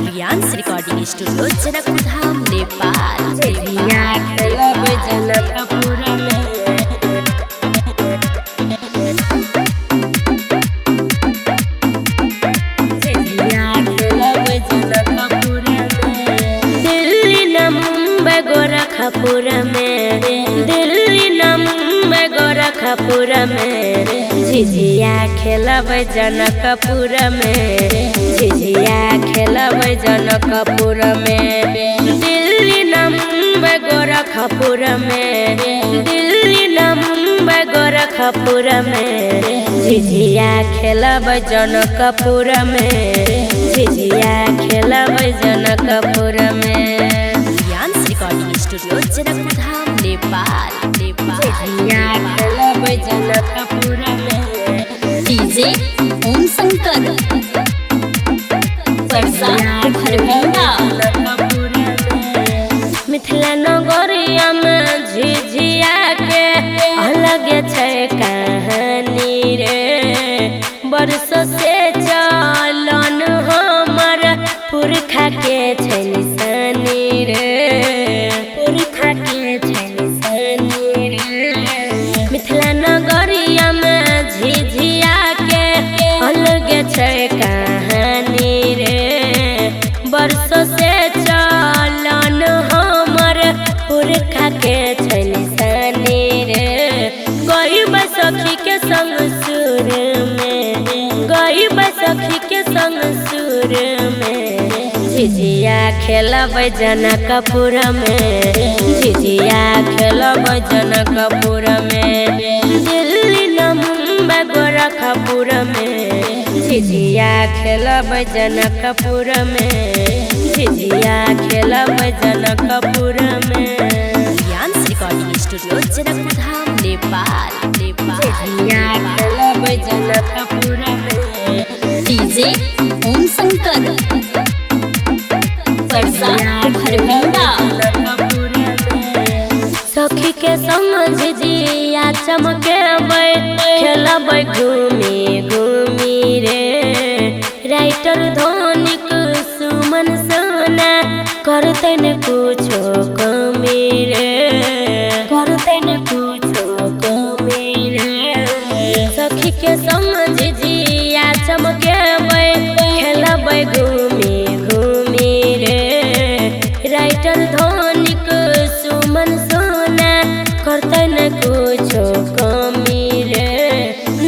रियांस recording studio जनकधाम Nepal. Delhi न मुंबई गोरखपुर में, दिल्ली न मुंबई गोरखपुर में झिझिया खेलब जनकपुर में, झिझिया खेलब जनकपुर में। दिल्ली न मुंबई गोरखपुर में, दिल्ली न मुंबई गोरखपुर में झिझिया खेलब जनकपुर में, झिझिया खेलब जनकपुर में। रियांस रिकॉर्डिंग स्टूडियो जनकधाम नेपाल। खेलब जनकपुर में डीजे ओम शंकर मिथिला नगरिया में झिझिया के अलग छै कहानी रे। बरसों से चलन हमर पुरखा के छै निशानी रे, पुरखा के छै निशानी रे। मिथिला नगरिया में झिझिया के अलग छै कहानी रे। बरसों से चलन हमर पुरखा के छै निशानी रे। गरीब सखी के संग सुर में, गरीब सखी के संग सुर में झिझिया खेलब जनकपुर में, झिझिया खेलब जनकपुर में। दिल्ली न मुंबई गोरखपुर में झिझिया खेलब जनकपुर में, झिझिया खेलब जनकपुर में। रियांस रिकॉर्डिंग स्टूडियो जनकधाम नेपाल। खेलब जनकपुर में डीजे ओम शंकर सखी के संग झिझिया चमकेबै खेलबै घूमी घूमी रे। राइटर धनिक सुमन सोना करतै न कुछो कमी रे, करतै न कुछो कमी रे। सखी के संग झिझिया चमकेबै खेलबै घूमी घूमी रे। राइटर धनिक सुमन सोना करतै न कुछो कमी रे।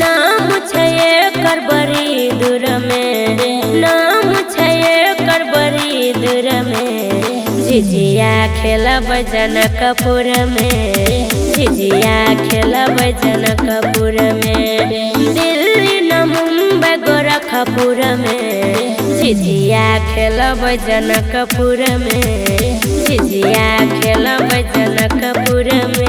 नाम छै एकर बड़ी दूर में, नाम छै एकर बड़ी दूर में झिझिया खेलब जनकपुर में, झिझिया खेलब जनकपुर में। दिल्ली न मुंबई गोरखपुर में झिझिया खेलब जनकपुर में, झिझिया खेलब जनकपुर में।